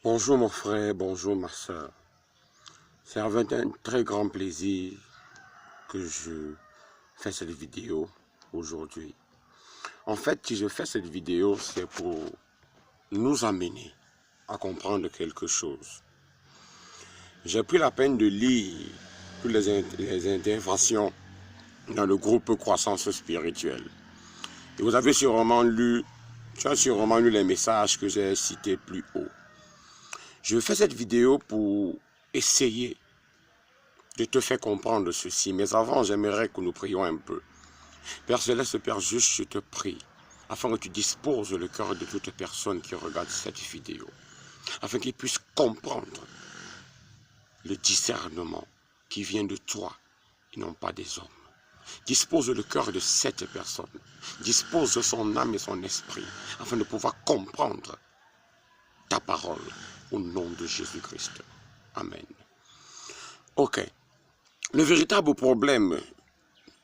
Bonjour mon frère, bonjour ma soeur. C'est avec un très grand plaisir que je fais cette vidéo aujourd'hui. En fait, si je fais cette vidéo, c'est pour nous amener à comprendre quelque chose. J'ai pris la peine de lire toutes les interventions dans le groupe Croissance Spirituelle. Et vous avez sûrement lu, tu as sûrement lu les messages que j'ai cités plus haut. Je fais cette vidéo pour essayer de te faire comprendre ceci. Mais avant, j'aimerais que nous prions un peu. Père Céleste, Père juste, je te prie, afin que tu disposes le cœur de toute personne qui regarde cette vidéo, afin qu'ils puissent comprendre le discernement qui vient de toi et non pas des hommes. Dispose le cœur de cette personne, dispose son âme et son esprit, afin de pouvoir comprendre ta parole au nom de Jésus-Christ. Amen. Ok. Le véritable problème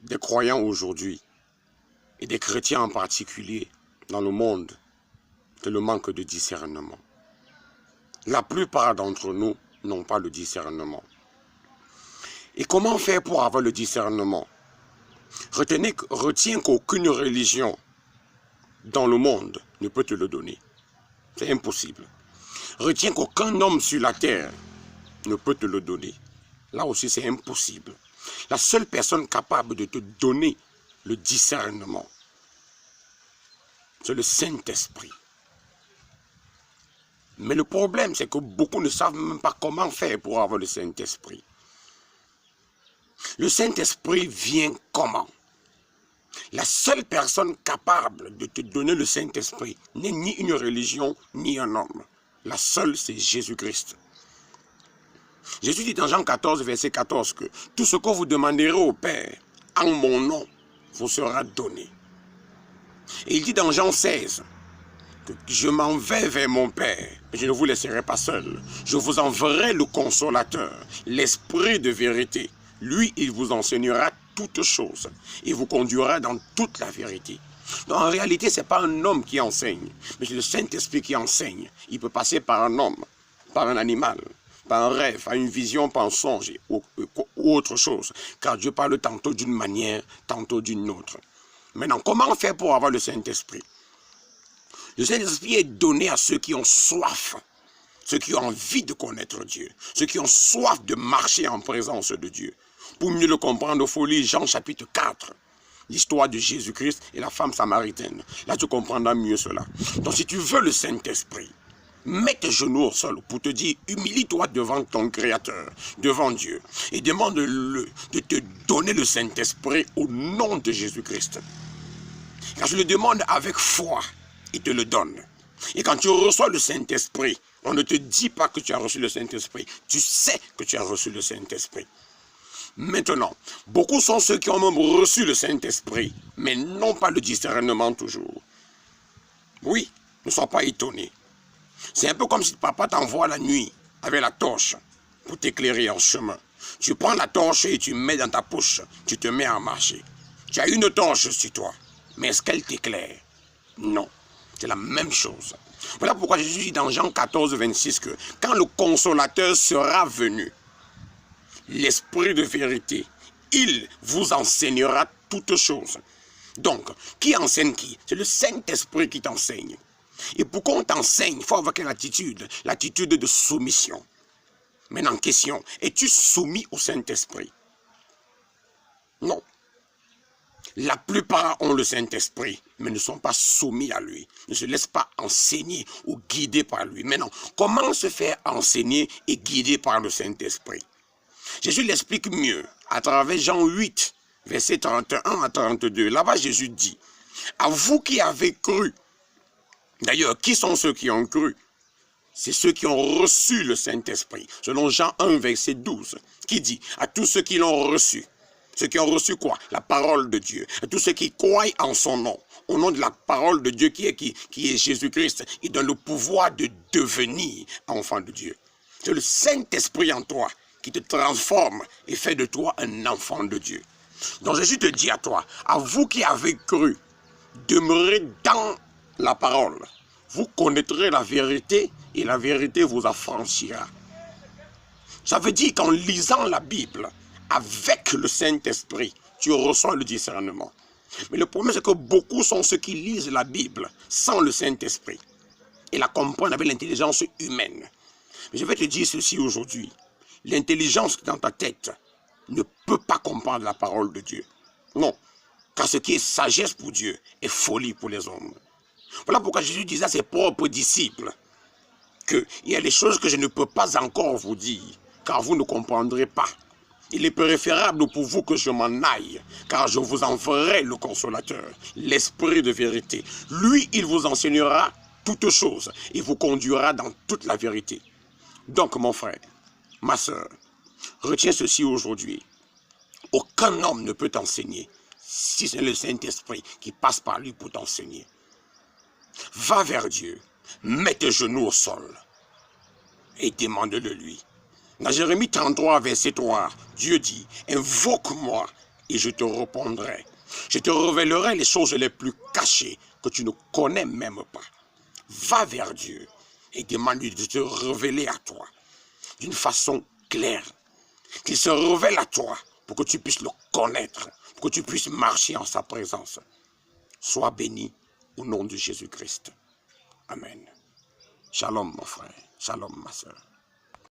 des croyants aujourd'hui, et des chrétiens en particulier dans le monde, c'est le manque de discernement. La plupart d'entre nous n'ont pas le discernement. Et comment faire pour avoir le discernement? Retiens qu'aucune religion dans le monde ne peut te le donner. C'est impossible. Retiens qu'aucun homme sur la terre ne peut te le donner. Là aussi, c'est impossible. La seule personne capable de te donner le discernement, c'est le Saint-Esprit. Mais le problème, c'est que beaucoup ne savent même pas comment faire pour avoir le Saint-Esprit. Le Saint-Esprit vient comment? La seule personne capable de te donner le Saint-Esprit n'est ni une religion, ni un homme. La seule, c'est Jésus-Christ. Jésus dit dans Jean 14, verset 14 que tout ce que vous demanderez au Père en mon nom vous sera donné. Et il dit dans Jean 16 que je m'en vais vers mon Père, et je ne vous laisserai pas seul. Je vous enverrai le consolateur, l'Esprit de vérité. Lui, il vous enseignera toutes choses et vous conduira dans toute la vérité. Donc, en réalité, ce n'est pas un homme qui enseigne, mais c'est le Saint-Esprit qui enseigne. Il peut passer par un homme, par un animal, par un rêve, par une vision, par un songe ou autre chose. Car Dieu parle tantôt d'une manière, tantôt d'une autre. Maintenant, comment faire pour avoir le Saint-Esprit? Le Saint-Esprit est donné à ceux qui ont soif, ceux qui ont envie de connaître Dieu, ceux qui ont soif de marcher en présence de Dieu. Pour mieux le comprendre, il faut lire Jean chapitre 4, l'histoire de Jésus-Christ et la femme samaritaine. Là, tu comprendras mieux cela. Donc, si tu veux le Saint-Esprit, mets tes genoux au sol pour te dire, humilie-toi devant ton Créateur, devant Dieu, et demande-le de te donner le Saint-Esprit au nom de Jésus-Christ. Quand je le demande avec foi, il te le donne. Et quand tu reçois le Saint-Esprit, on ne te dit pas que tu as reçu le Saint-Esprit. Tu sais que tu as reçu le Saint-Esprit. Maintenant, beaucoup sont ceux qui ont même reçu le Saint-Esprit, mais n'ont pas le discernement toujours. Oui, ne sois pas étonné. C'est un peu comme si papa t'envoie la nuit avec la torche pour t'éclairer en chemin. Tu prends la torche et tu mets dans ta poche, tu te mets à marcher. Tu as une torche sur toi, mais est-ce qu'elle t'éclaire? Non, c'est la même chose. Voilà pourquoi Jésus dit dans Jean 14, 26 que quand le consolateur sera venu, l'Esprit de vérité, il vous enseignera toutes choses. Donc, qui enseigne qui? C'est le Saint-Esprit qui t'enseigne. Et pour qu'on t'enseigne, il faut avoir quelle attitude? L'attitude de soumission. Maintenant, question, es-tu soumis au Saint-Esprit? Non. La plupart ont le Saint-Esprit, mais ne sont pas soumis à lui. Ne se laissent pas enseigner ou guider par lui. Maintenant, comment se faire enseigner et guider par le Saint-Esprit? Jésus l'explique mieux à travers Jean 8, versets 31 à 32. Là-bas, Jésus dit, à vous qui avez cru. D'ailleurs, qui sont ceux qui ont cru? C'est ceux qui ont reçu le Saint-Esprit. Selon Jean 1, verset 12, qui dit, à tous ceux qui l'ont reçu. Ceux qui ont reçu quoi? La parole de Dieu. À tous ceux qui croient en son nom. Au nom de la parole de Dieu qui est Jésus-Christ. Il donne le pouvoir de devenir enfant de Dieu. C'est le Saint-Esprit en toi qui te transforme et fait de toi un enfant de Dieu. Donc Jésus te dit à toi, à vous qui avez cru, demeurez dans la parole. Vous connaîtrez la vérité et la vérité vous affranchira. Ça veut dire qu'en lisant la Bible avec le Saint-Esprit, tu reçois le discernement. Mais le problème, c'est que beaucoup sont ceux qui lisent la Bible sans le Saint-Esprit et la comprennent avec l'intelligence humaine. Mais je vais te dire ceci aujourd'hui. L'intelligence dans ta tête ne peut pas comprendre la parole de Dieu. Non, car ce qui est sagesse pour Dieu est folie pour les hommes. Voilà pourquoi Jésus disait à ses propres disciples qu'il y a des choses que je ne peux pas encore vous dire, car vous ne comprendrez pas. Il est préférable pour vous que je m'en aille, car je vous enverrai le consolateur, l'esprit de vérité. Lui, il vous enseignera toutes choses et vous conduira dans toute la vérité. Donc, mon frère, ma soeur, retiens ceci aujourd'hui. Aucun homme ne peut t'enseigner si c'est le Saint-Esprit qui passe par lui pour t'enseigner. Va vers Dieu, mets tes genoux au sol et demande-le lui. Dans Jérémie 33, verset 3, Dieu dit, « Invoque-moi et je te répondrai. Je te révélerai les choses les plus cachées que tu ne connais même pas. » Va vers Dieu et demande-lui de te révéler à toi d'une façon claire. Qu'il se révèle à toi pour que tu puisses le connaître, pour que tu puisses marcher en sa présence. Sois béni au nom de Jésus-Christ. Amen. Shalom mon frère, shalom ma soeur.